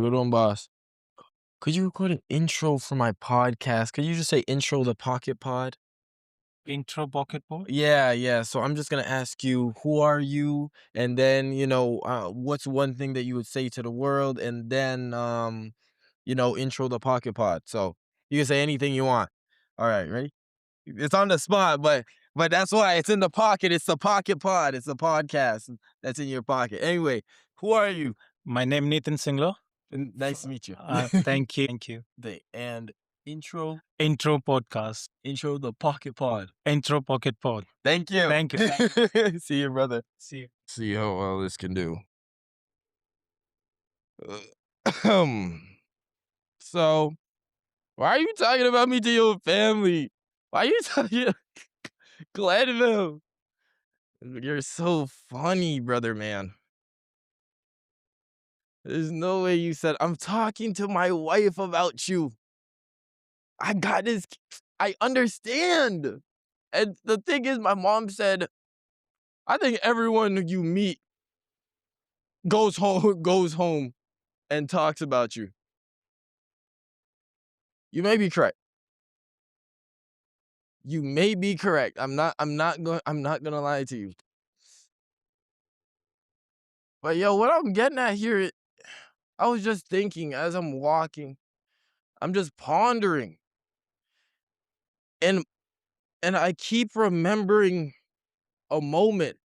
Good one, boss. Could you record an intro for my podcast? Could you just say intro the Pocket Pod? Intro Pocket Pod? Yeah. So I'm just gonna ask you, who are you? And then, what's one thing that you would say to the world? And then, intro the Pocket Pod. So you can say anything you want. All right, ready? It's on the spot, but that's why it's in the pocket. It's the Pocket Pod. It's the podcast that's in your pocket. Anyway, who are you? My name Nathan Singler. Nice to meet you. Thank you. And intro Intro Podcast. the Pocket Pod. Intro Pocket Pod. Thank you. Thank you. See you, brother. See you. See how well this can do. So, why are you talking about me to your family? Why are you talking Glenville? You're so funny, brother, man. There's no way you said, I'm talking to my wife about you. I got this. I understand. And the thing is, my mom said, I think everyone you meet goes home and talks about you. You may be correct. You may be correct. I'm not gonna lie to you. But yo, what I'm getting at here, I was just thinking as I'm walking, I'm just pondering. And I keep remembering a moment.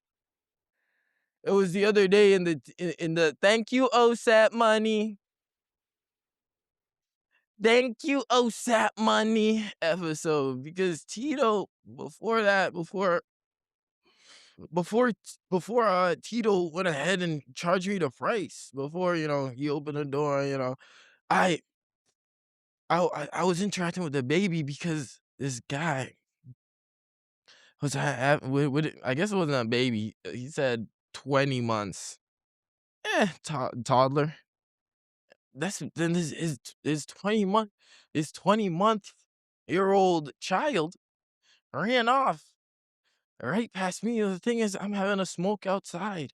It was the other day in the thank you, OSAP money. Thank you, OSAP money episode. Because Tito, before Tito went ahead and charged me the price, before, he opened the door, I I was interacting with the baby because this guy was I guess it wasn't a baby. He said 20 months. Toddler. This is 20-month child ran off right past me. The thing is, I'm having a smoke outside.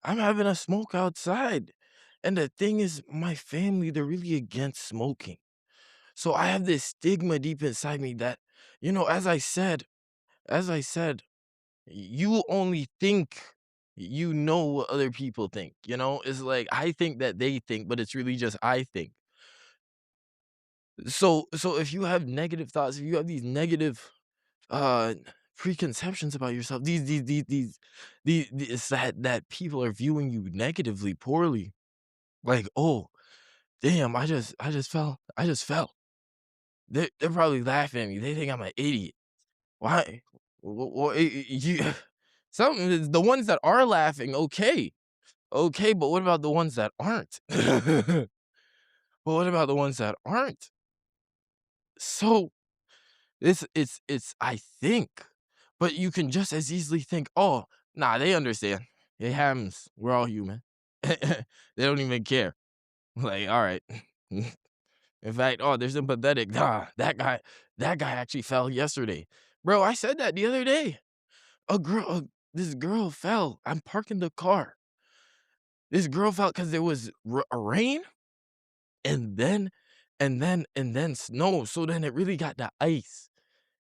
And the thing is, my family, they're really against smoking. So I have this stigma deep inside me that, as I said, you only think you know what other people think. It's like I think that they think, but it's really just I think. So if you have negative thoughts, if you have these negative uh preconceptions about yourself, these that people are viewing you negatively, poorly, like, oh damn, I just fell. They're probably laughing at me. They think I'm an idiot. Why? Well, you some the ones that are laughing, okay. Okay, but what about the ones that aren't? But what about the ones that aren't? So it's I think, but you can just as easily think, oh, nah, they understand. It happens. We're all human. They don't even care. Like, all right. In fact, oh, they're sympathetic. Nah, that guy actually fell yesterday. Bro, I said that the other day. This girl fell. I'm parking the car. This girl fell because there was a rain, and then snow. So then it really got the ice.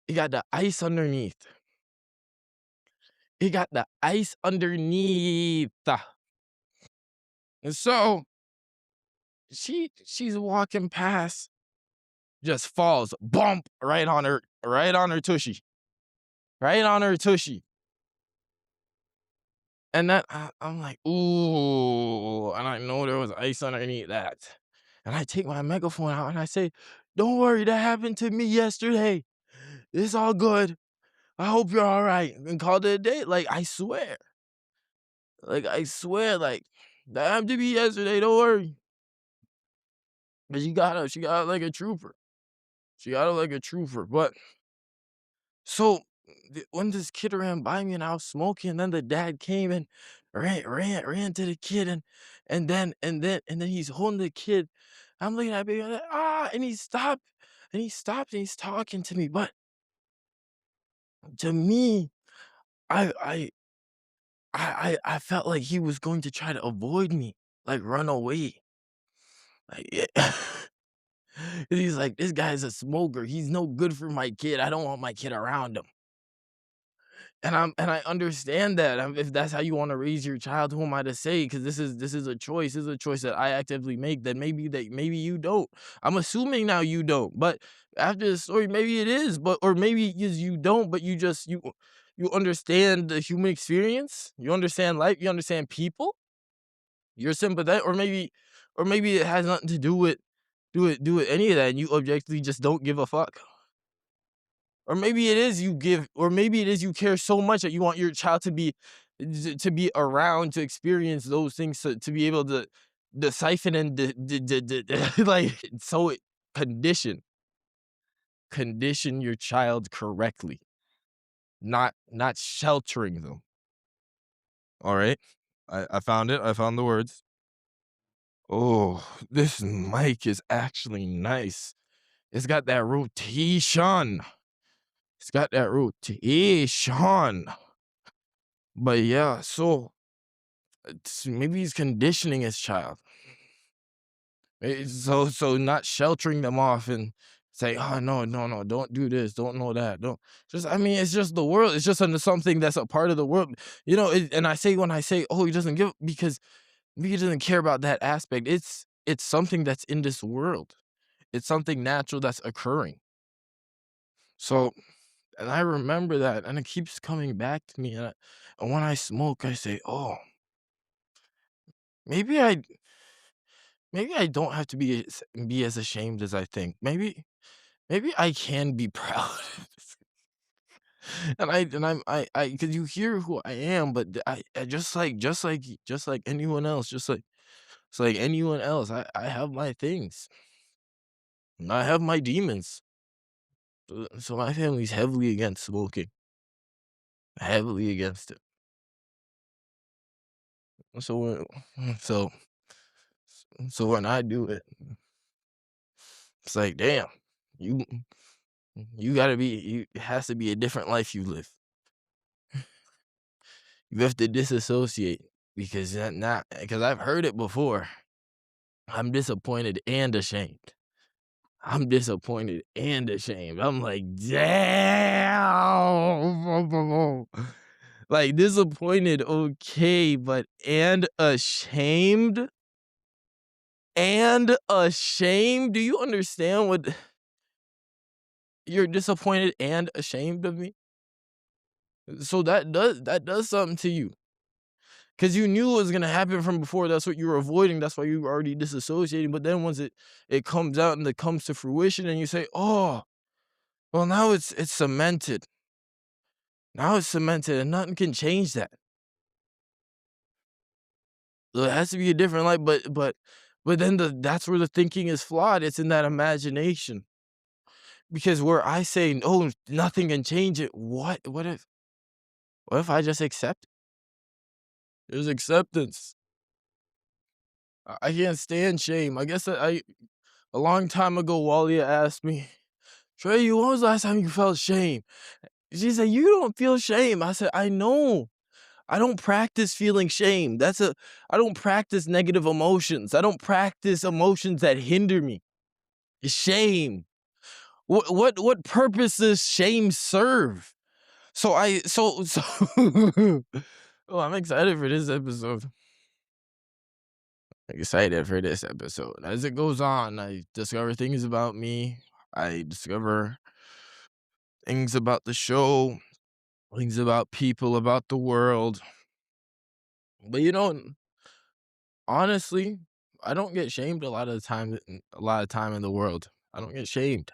It got the ice underneath. And so she's walking past, just falls, bump right on her tushy. Right on her tushy. And then I'm like, ooh, and I know there was ice underneath that. And I take my megaphone out and I say, don't worry, that happened to me yesterday. It's all good. I hope you're all right. And called it a day. Like, I swear, that happened to me yesterday. Don't worry. But she got it like a trooper. But so when this kid ran by me and I was smoking, and then the dad came and ran to the kid, and then he's holding the kid. I'm looking at baby, I'm like, and he stopped and he's talking to me. But to me, I I I felt like he was going to try to avoid me, like run away. Like, yeah. He's like, "This guy's a smoker. He's no good for my kid. I don't want my kid around him." And I understand that. If that's how you wanna raise your child, who am I to say? Because this is a choice. This is a choice that I actively make that maybe you don't. I'm assuming now you don't, but after the story, maybe it is, but or maybe is you don't, but you understand the human experience, you understand life, you understand people, you're sympathetic, or maybe it has nothing to do with any of that, and you objectively just don't give a fuck. Or maybe it is you give, or maybe it is you care so much that you want your child to be around to experience those things to be able to siphon and like so condition condition your child correctly, not sheltering them. All right, I found it. I found the words. Oh, this mic is actually nice. It's got that rotation. It's got that rotation. But yeah, so maybe he's conditioning his child. So not sheltering them off and say, "Oh, no, no, no, don't do this, don't know that, don't." Just, I mean, it's just the world. It's just under something that's a part of the world, and I say, when I say, "Oh, he doesn't give," because he doesn't care about that aspect. It's something that's in this world. It's something natural that's occurring. So, and I remember that, and it keeps coming back to me. And when I smoke, I say, "Oh, maybe I maybe I don't have to be as ashamed as I think. Maybe I can be proud." And because you hear who I am, but I just like anyone else, just like anyone else, I have my things. And I have my demons. So my family's heavily against smoking, heavily against it. So so so when I do it, it's like, damn, you you gotta be you. It has to be a different life you live. You have to disassociate because that not because I've heard it before. I'm disappointed and ashamed. I'm disappointed and ashamed. I'm like, damn. Like, disappointed, okay, but and ashamed? And ashamed? Do you understand what you're disappointed and ashamed of me? So that does something to you. 'Cause you knew it was gonna happen from before, that's what you were avoiding, that's why you were already disassociating, but then once it comes out and it comes to fruition and you say, "Oh, well, now it's cemented. Now it's cemented and nothing can change that." So it has to be a different life, but then that's where the thinking is flawed, it's in that imagination. Because where I say, "No, nothing can change it," what if I just accept it? There's acceptance. I can't stand shame. I guess that I a long time ago, Walia asked me, "Trey, when was the last time you felt shame?" She said, "You don't feel shame." I said, "I know. I don't practice feeling shame. I don't practice negative emotions. I don't practice emotions that hinder me. Shame. What purpose does shame serve?" So oh, I'm excited for this episode. Excited for this episode. As it goes on, I discover things about me. I discover things about the show, things about people, about the world. But honestly, I don't get shamed a lot of the time. A lot of time in the world, I don't get shamed.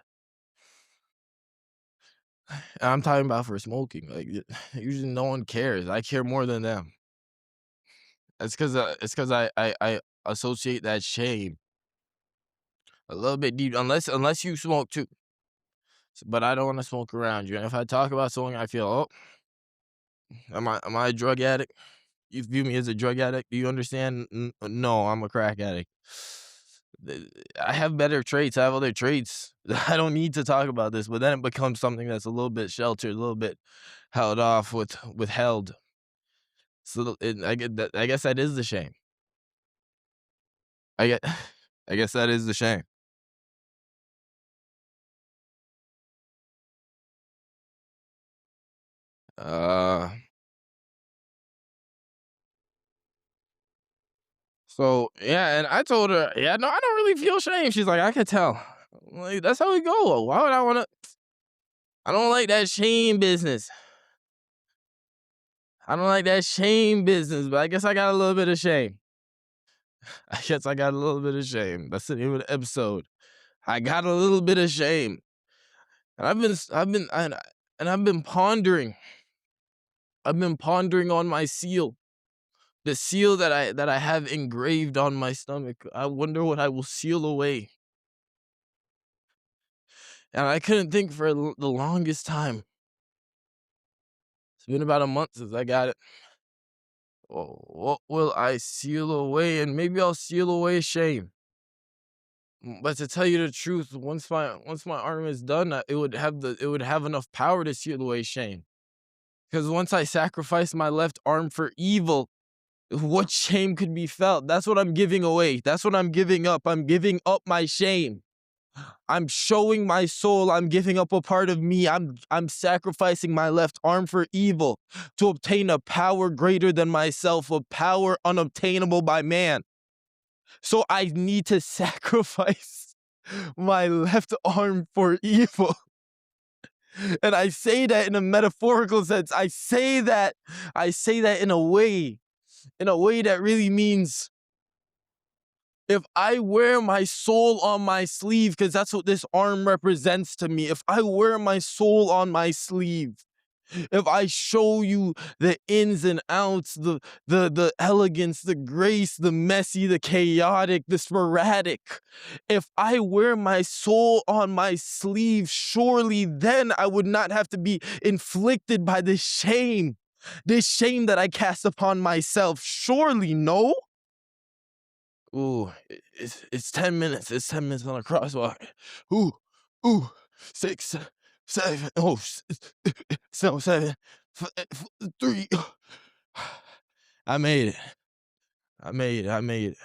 And I'm talking about for smoking. Like, usually, no one cares. I care more than them. It's because I associate that shame a little bit deep. Unless you smoke too, but I don't want to smoke around you. And if I talk about something, I feel, oh, am I a drug addict? You view me as a drug addict? Do you understand? No, I'm a crack addict. I have better traits. I have other traits. I don't need to talk about this, but then it becomes something that's a little bit sheltered, a little bit held off, withheld. So I guess that is the shame. I get. I guess that is the shame. Uh, so yeah, and I told her, yeah, no, I don't really feel shame. She's like, I could tell. I'm like, that's how we go. Why would I want to? I don't like that shame business. I don't like that shame business, but I guess I got a little bit of shame. I guess I got a little bit of shame. That's the name of the episode. I got a little bit of shame, and I've been pondering. I've been pondering on my seal, the seal that I have engraved on my stomach. I wonder what I will seal away, and I couldn't think for the longest time. It's been about a month since I got it. Oh, what will I seal away? And maybe I'll seal away shame. But to tell you the truth, once my arm is done, it would have enough power to seal away shame. Because once I sacrifice my left arm for evil, what shame could be felt? That's what I'm giving away. That's what I'm giving up. I'm giving up my shame. I'm showing my soul. I'm giving up a part of me. I'm sacrificing my left arm for evil to obtain a power greater than myself, a power unobtainable by man. So I need to sacrifice my left arm for evil. And I say that in a metaphorical sense. I say that in a way that really means if I wear my soul on my sleeve, because that's what this arm represents to me. If I wear my soul on my sleeve, if I show you the ins and outs, the elegance, the grace, the messy, the chaotic, the sporadic, if I wear my soul on my sleeve, surely then I would not have to be inflicted by this shame that I cast upon myself. Surely, no? Ooh, it's 10 minutes. It's 10 minutes on a crosswalk. Ooh, ooh, 6, 7, oh, so 7, 3. I made it. I made it. I made it.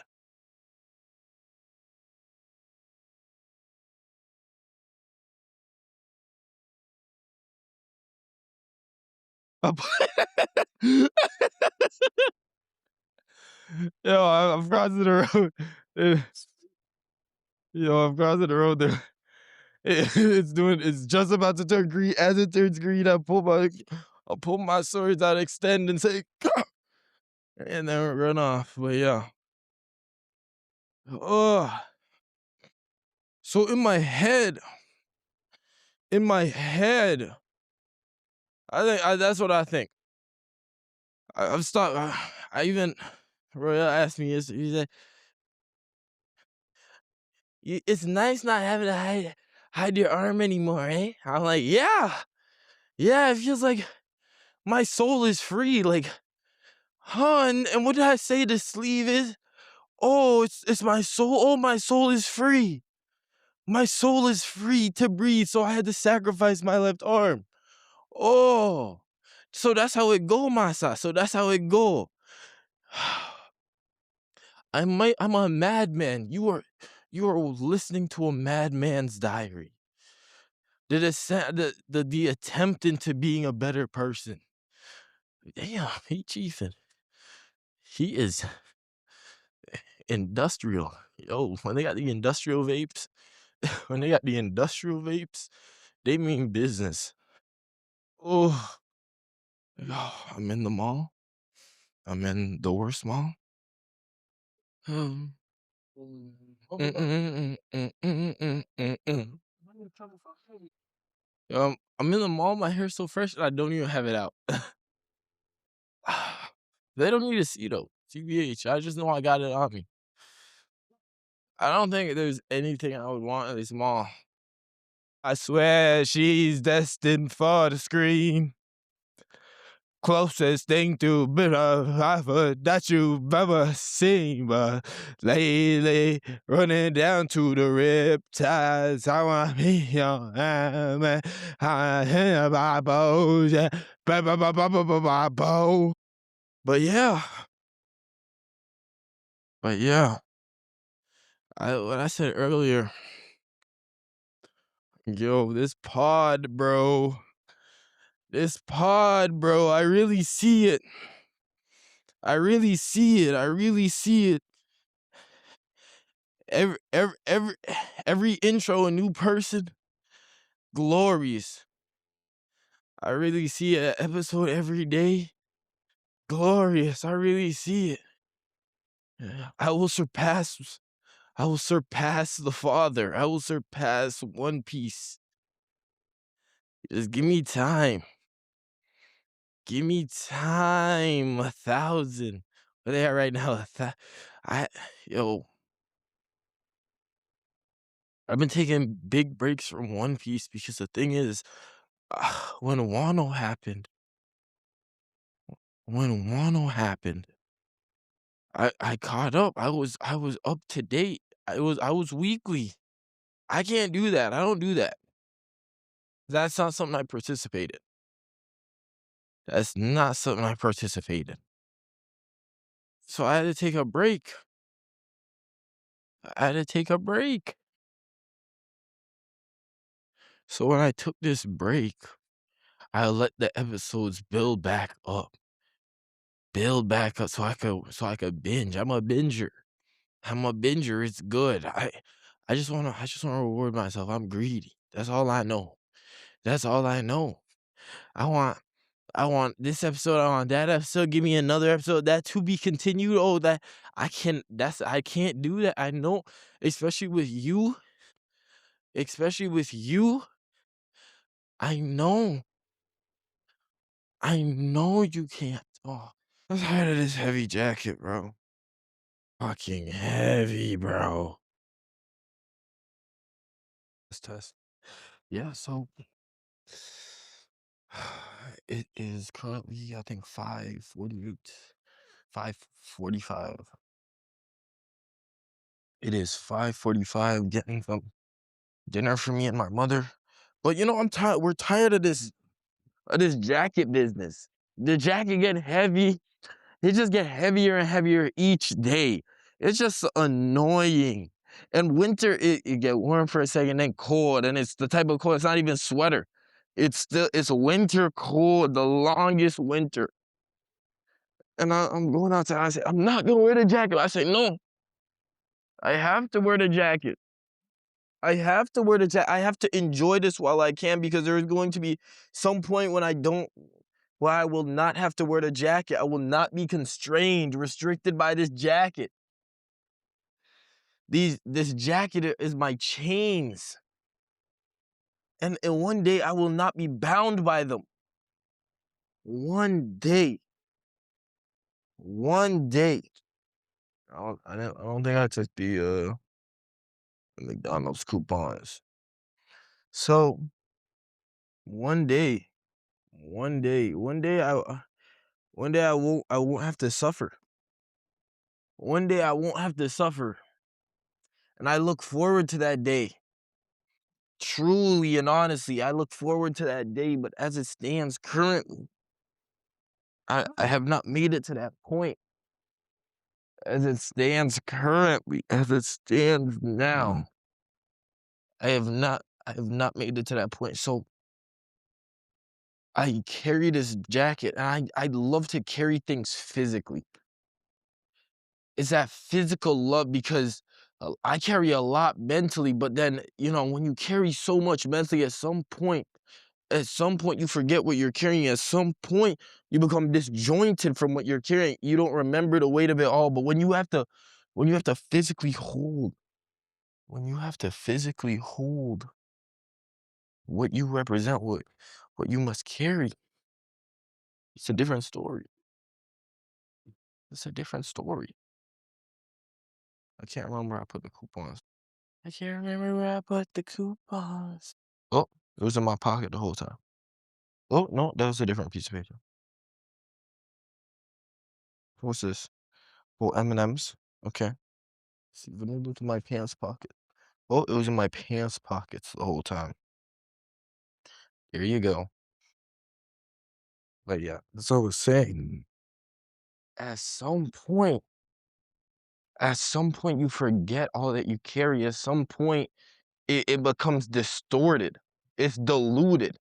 Yo, I'm crossing the road. Yo, I'm crossing the road there. It's just about to turn green. As it turns green, I pull my swords out, extend, and say, "Go!" And then run off. But yeah. Oh, so in my head, that's what I think. I've stopped. I even Royal asked me. He said, "It's nice not having to hide your arm anymore, eh?" I'm like, "Yeah, yeah. It feels like my soul is free. Like, huh? And what did I say? The sleeve is? Oh, it's my soul. Oh, my soul is free. My soul is free to breathe. So I had to sacrifice my left arm. Oh, so that's how it go, Masa. So that's how it go." I'm a madman. You are listening to a madman's diary. The attempt into being a better person. Damn, he chiefing. He is industrial. Yo, when they got the industrial vapes, they mean business. Oh, I'm in the mall. I'm in the worst mall. Um, mm, mm, mm, mm, mm, mm, mm, mm. I'm in the mall. My hair's so fresh that I don't even have it out. They don't need to see though. TBH. I just know I got it on me. I don't think there's anything I would want at this mall. I swear she's destined for the screen. Closest thing to bitter life that you've ever seen, but lately running down to the riptides. I want to be your man. I hear my bows, yeah. But yeah, but yeah, what I said earlier, yo, this pod, bro, I really see it. I really see it. I really see it. Every every every every intro, a new person, glorious. I really see an episode every day, glorious. I really see it. Yeah. I will surpass the Father. I will surpass One Piece. Just give me time. Give me time. 1,000. Where they at right now? I yo, I've been taking big breaks from One Piece because the thing is, when Wano happened, when Wano happened, I caught up. I was up to date. I was weekly. I can't do that. I don't do that. That's not something I participate in. That's not something I participate in. So I had to take a break. I had to take a break. So when I took this break, I let the episodes build back up so I could binge. I'm a binger. I'm a binger. It's good. I just wanna reward myself. I'm greedy. That's all I know. That's all I know. I want I want this episode, I want that episode, give me another episode, that to be continued. Oh, that I can't do that. I know, especially with you, especially with you. I know. I know you can't. Oh, I'm tired of this heavy jacket, bro. Fucking heavy, bro. This test. Yeah, so it is currently, I think, 5:48, 5:45. It is 5:45, getting some dinner for me and my mother. But I'm tired. We're tired of this jacket business. The jacket get heavy. It just get heavier and heavier each day. It's just annoying. And winter, it get warm for a second, then cold, and it's the type of cold. It's not even sweater. It's winter cold, the longest winter. And I'm going outside. I say, I'm not gonna wear the jacket. I say, no, I have to wear the jacket. I have to wear the jacket. I have to enjoy this while I can, because there is going to be some point when where I will not have to wear the jacket. I will not be constrained, restricted by this jacket. This jacket is my chains. And one day I will not be bound by them. One day. One day. I don't think I took the McDonald's coupons. So one day, one day I won't have to suffer. One day I won't have to suffer. And I look forward to that day. Truly and honestly, I look forward to that day. But as it stands currently, I have not made it to that point. As it stands currently, as it stands now, I have not made it to that point. So I carry this jacket, and I love to carry things physically. It's that physical love, because I carry a lot mentally, but then, when you carry so much mentally, at some point you forget what you're carrying. At some point you become disjointed from what you're carrying. You don't remember the weight of it all. But when you have to physically hold, when you have to physically hold what you represent, what you must carry, it's a different story. It's a different story. I can't remember where I put the coupons. I can't remember where I put the coupons. Oh, it was in my pocket the whole time. Oh, no, that was a different piece of paper. What's this? Oh, M&Ms. Okay. See, let me look in my pants pocket. Oh, it was in my pants pockets the whole time. There you go. But yeah, that's what I was saying. At some point, At some point, you forget all that you carry. At some point, it becomes distorted. It's diluted.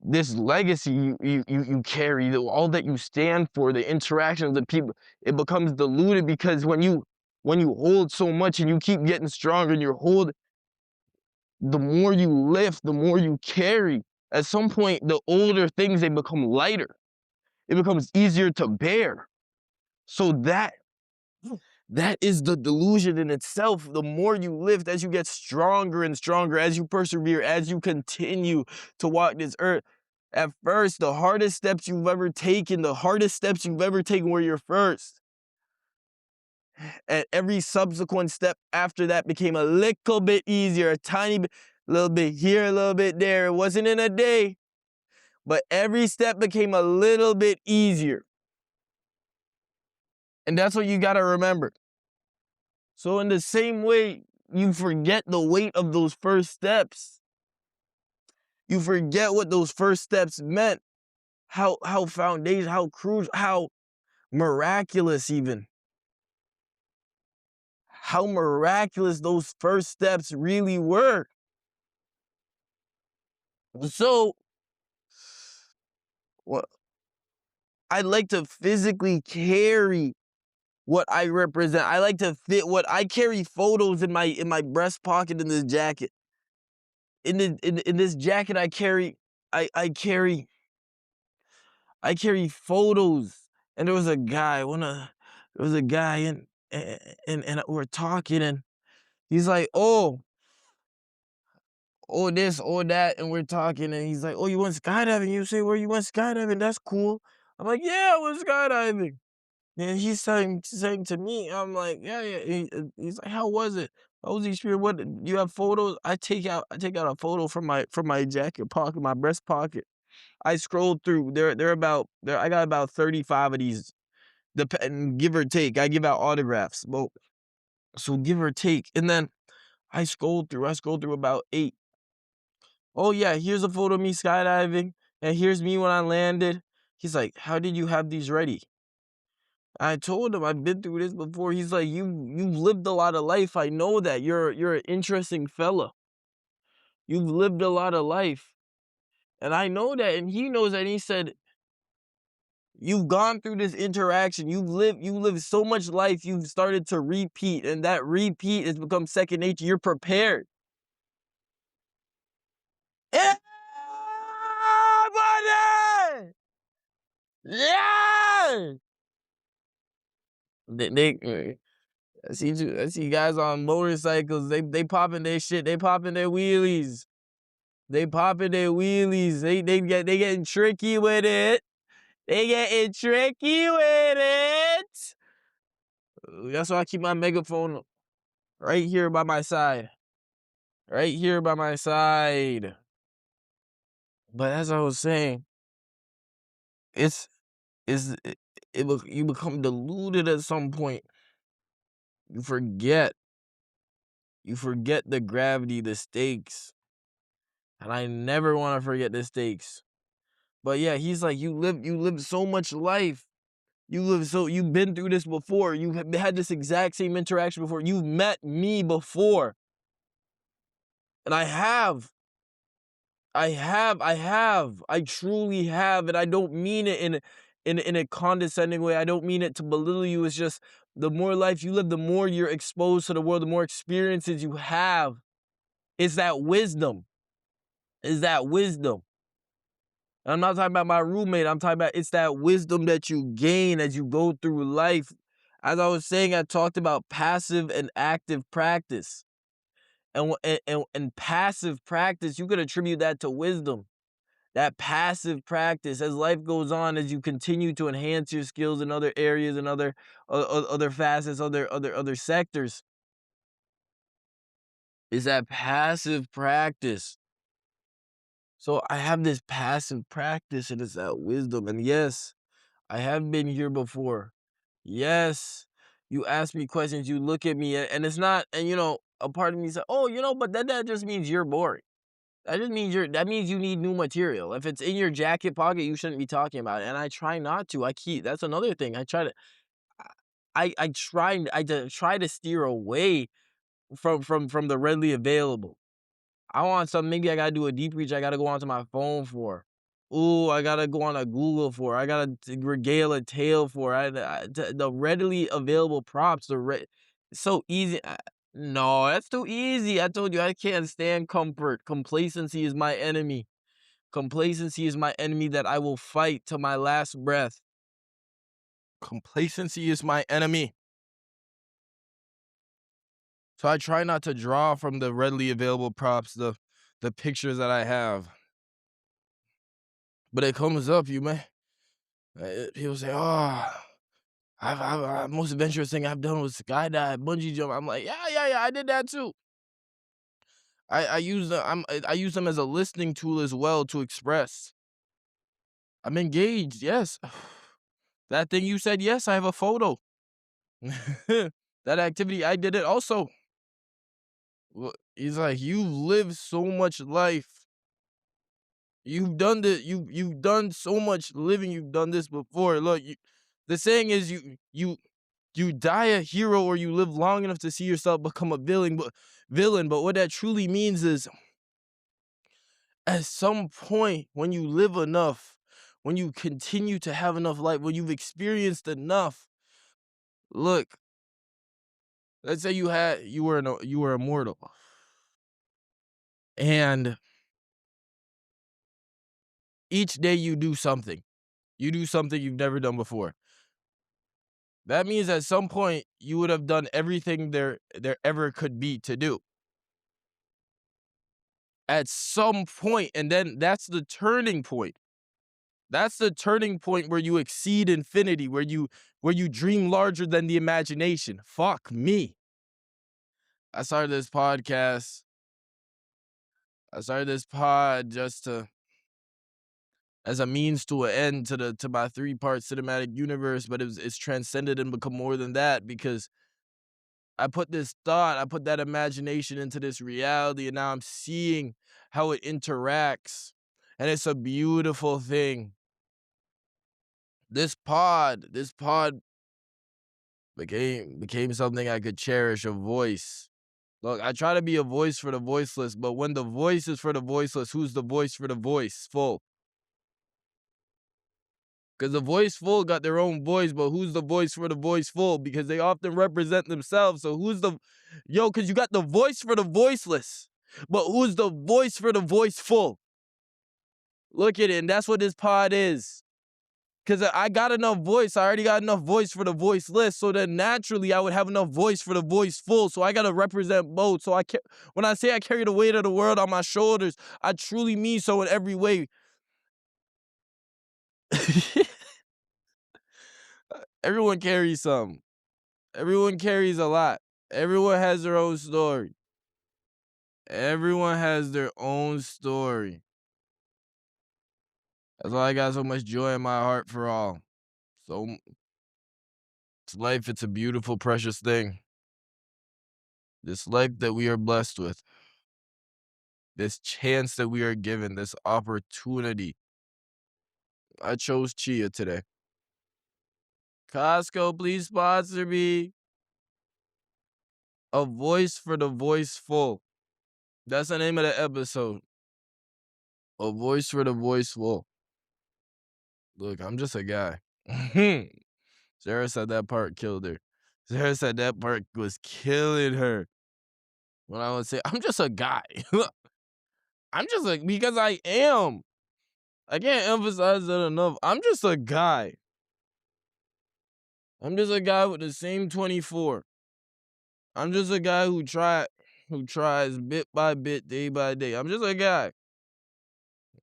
This legacy you carry, all that you stand for, the interaction of the people, it becomes diluted because when you hold so much and you keep getting stronger and you hold, the more you lift, the more you carry. At some point, the older things they become lighter. It becomes easier to bear. So that is the delusion in itself. The more you lift, as you get stronger and stronger, as you persevere, as you continue to walk this earth. At first, the hardest steps you've ever taken, were your first. And every subsequent step after that became a little bit easier, a tiny bit, a little bit here, a little bit there. It wasn't in a day, but every step became a little bit easier. And that's what you got to remember. So in the same way, you forget the weight of those first steps. You forget what those first steps meant, how foundation, how crucial, how miraculous even. How miraculous those first steps really were. So, what I like to physically carry what I represent. I like to fit what I carry photos in my breast pocket in this jacket. In this jacket I carry I carry photos. And there was a guy and we're talking and he's like, oh this, oh that, and we're talking and he's like, oh, you went skydiving? You say where you went skydiving? That's cool. I'm like, yeah, I went skydiving. And he's saying to me, I'm like, yeah, yeah. He's like, how was it? How was the experience? What you have photos? I take out a photo from my jacket pocket, my breast pocket. I scrolled through. They're about there. I got about 35 of these, give or take. I give out autographs. Well, so give or take. And then I scrolled through about 8. Oh yeah, here's a photo of me skydiving, and here's me when I landed. He's like, how did you have these ready? I told him I've been through this before. He's like, you've lived a lot of life. I know that. You're an interesting fella. You've lived a lot of life. And I know that. And he knows that. And he said, you've gone through this interaction. You lived so much life, you've started to repeat. And that repeat has become second nature. You're prepared. Yeah, buddy! Yeah! I see guys on motorcycles. They popping their shit. They popping their wheelies. They popping their wheelies. They getting tricky with it. They getting tricky with it. That's why I keep my megaphone right here by my side. Right here by my side. But as I was saying, it's you become deluded at some point. You forget. You forget the gravity, the stakes. And I never want to forget the stakes. But yeah, he's like, you lived so much life. You've been through this before. You have had this exact same interaction before. You've met me before. And I have. I truly have. And I don't mean it in a condescending way. I don't mean it to belittle you. It's just the more life you live, the more you're exposed to the world, the more experiences you have. It's that wisdom. It's that wisdom. I'm not talking about my roommate. I'm talking about it's that wisdom that you gain as you go through life. As I was saying, I talked about passive and active practice. And passive practice, you could attribute that to wisdom. That passive practice, as life goes on, as you continue to enhance your skills in other areas and other facets, other sectors, is that passive practice. So I have this passive practice, and it's that wisdom. And yes, I have been here before. Yes, you ask me questions, you look at me, and it's not, and a part of me said, "Oh, but that just means you're boring. That means you need new material. If it's in your jacket pocket, you shouldn't be talking about it." And I try not to. That's another thing. try to steer away from the readily available. I want something, maybe I gotta do a deep reach, I gotta go onto my phone for. Ooh, I gotta go on a Google for. I gotta regale a tale for. The readily available prompts, it's so easy. No, that's too easy. I told you I can't stand comfort. Complacency is my enemy. Complacency is my enemy that I will fight to my last breath. Complacency is my enemy. So I try not to draw from the readily available props, the pictures that I have. But it comes up, you man. People say, "Oh, most adventurous thing I've done was skydive, bungee jump." I'm like, yeah, I did that too. I use them as a listening tool as well to express. I'm engaged, yes. That thing you said, yes, I have a photo. That activity, I did it also. He's like, you've lived so much life. You've done so much living. You've done this before. Look, the saying is you die a hero or you live long enough to see yourself become a villain. But what that truly means is at some point when you live enough, when you continue to have enough life, when you've experienced enough, look, let's say you were immortal and each day you do something. You do something you've never done before. That means at some point you would have done everything there ever could be to do. At some point, and then that's the turning point. That's the turning point where you exceed infinity, where you dream larger than the imagination. Fuck me. I started this podcast. I started this pod just to as a means to an end to my 3-part cinematic universe, but it's transcended and become more than that because I put this thought, I put that imagination into this reality, and now I'm seeing how it interacts. And it's a beautiful thing. This pod became something I could cherish, a voice. Look, I try to be a voice for the voiceless, but when the voice is for the voiceless, who's the voice for the voiceful? Because the voiceful got their own voice, but who's the voice for the voiceful? Because they often represent themselves. So because you got the voice for the voiceless, but who's the voice for the voiceful? Look at it, and that's what this pod is. Because I got enough voice. I already got enough voice for the voiceless. So then naturally, I would have enough voice for the voiceful. So I got to represent both. So when I say I carry the weight of the world on my shoulders, I truly mean so in every way. Everyone carries something. Everyone carries a lot. Everyone has their own story. Everyone has their own story. That's why I got so much joy in my heart for all. So it's life, it's a beautiful, precious thing. This life that we are blessed with, this chance that we are given, this opportunity. I chose Chia today. Costco, please sponsor me. A voice for the voiceful. That's the name of the episode. A voice for the voiceful. Look, I'm just a guy. Sarah said that part killed her. Sarah said that part was killing her. When I would say, I'm just a guy. I'm just like, because I am. I can't emphasize that enough. I'm just a guy. I'm just a guy with the same 24. I'm just a guy who tries bit by bit, day by day. I'm just a guy.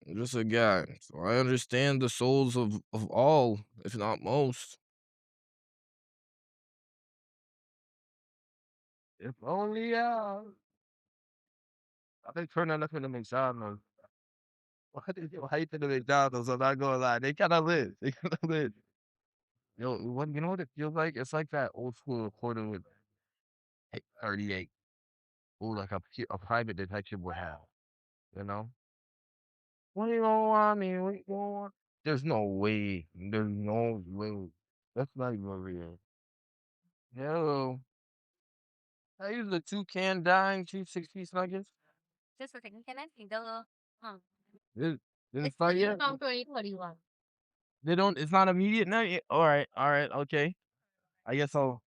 I'm just a guy. So I understand the souls of all, if not most. If only I've been turning up in the McDonald's. Why you think the McDonald's? I'm not gonna lie. They kinda live. They kinda live. You know what it feels like? It's like that old school recording with 38. Ooh, like a private detective would have, you know? What do you want me? What you want? There's no way. There's no way. That's not even real. Hello. I use the two can dine, two 6-piece nuggets. Did, did it start yet? They don't. It's not immediate now. All right, okay. I guess I'll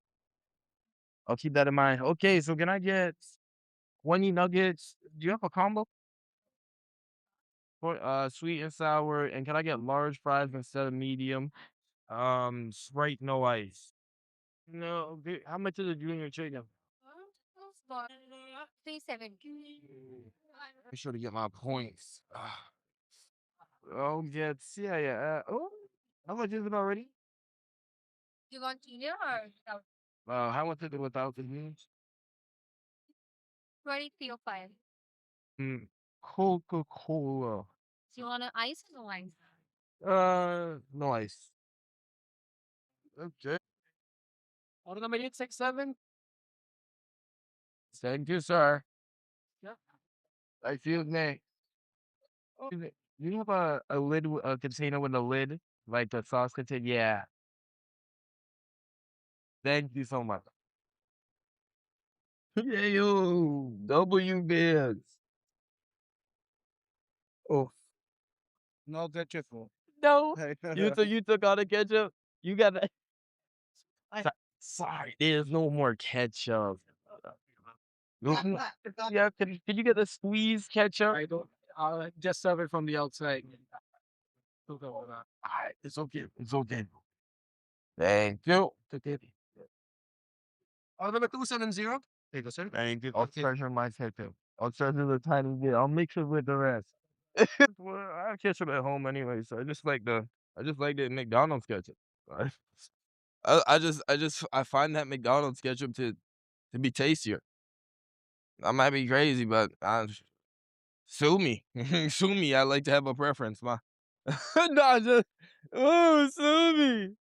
keep that in mind. Okay, so can I get 20 nuggets? Do you have a combo for sweet and sour? And can I get large fries instead of medium? Sprite, no ice. No. How much is a junior chicken? Be sure to get my points. Oh, yes, yeah. Oh, how much is it already? How much is it without the beans? Mm, Coca-Cola. No ice. Okay. Order number 867. Thank you, sir. Excuse me. Do you have a lid, a container with a lid, like the sauce container? Yeah. Thank you so much. Yeah, yo, W bands. Oh, no ketchup. No, you took all the ketchup. You got that. Sorry, there's no more ketchup. Yeah, can you get the squeeze ketchup? I don't. I'll just serve it from the outside. Alright, it's okay. It's okay. Thank you. Okay. Order number 270. There you go, sir. Thank you. I'll treasure my ketchup. I'll treasure the tiny bit. I'll mix it with the rest. Well, I have ketchup at home anyway, so I just like the McDonald's ketchup. I I find that McDonald's ketchup to be tastier. I might be crazy, but sue me. Sue me. I like to have a preference, ma. Nah, just sue me.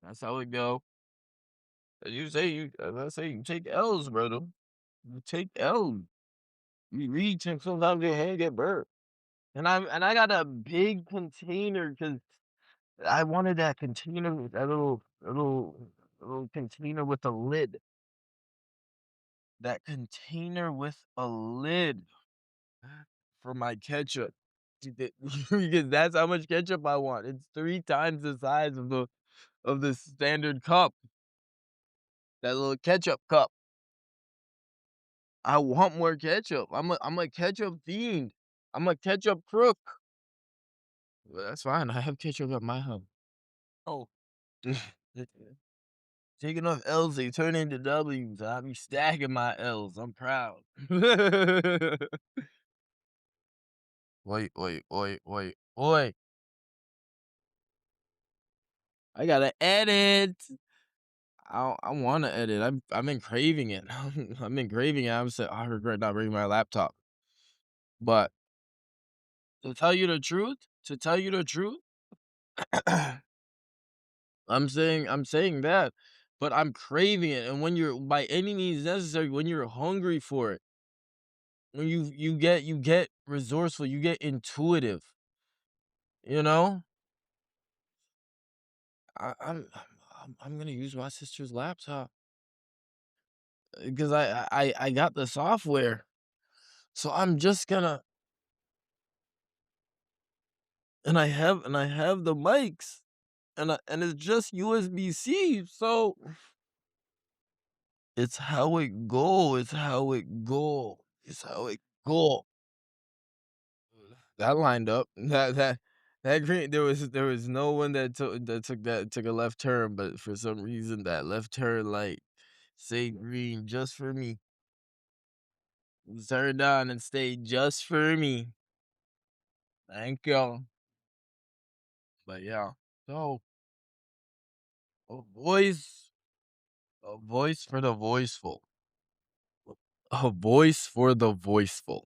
That's how it go. As I say, you take L's, brother. You take L's. You reach and sometimes your hand get burnt. And I got a big container because I wanted that container, that little container with a lid. That container with a lid for my ketchup. Because that's how much ketchup I want. It's 3 times the size of the standard cup, that little ketchup cup. I want more ketchup. I'm a ketchup fiend. I'm a ketchup crook. Well, that's fine. I have ketchup at my house. Oh. Taking off L's, they turn into W's. I be stacking my L's. I'm proud. Wait. I gotta edit. I want to edit. I've been craving it. I've been craving it. I regret not bringing my laptop. But to tell you the truth, I'm saying that, but I'm craving it. And when you're by any means necessary, when you're hungry for it, when you get resourceful, you get intuitive. You know, I'm gonna use my sister's laptop because I got the software, so I'm just gonna and I have the mics and it's just USB-C, so it's how it go. It's how it go. It's how it go. That lined up. That green. There was no one that took a left turn, but for some reason that left turn light say green just for me. Turned on and stayed just for me. Thank you. But yeah. So a voice, a voice for the voiceful. A voice for the voiceful.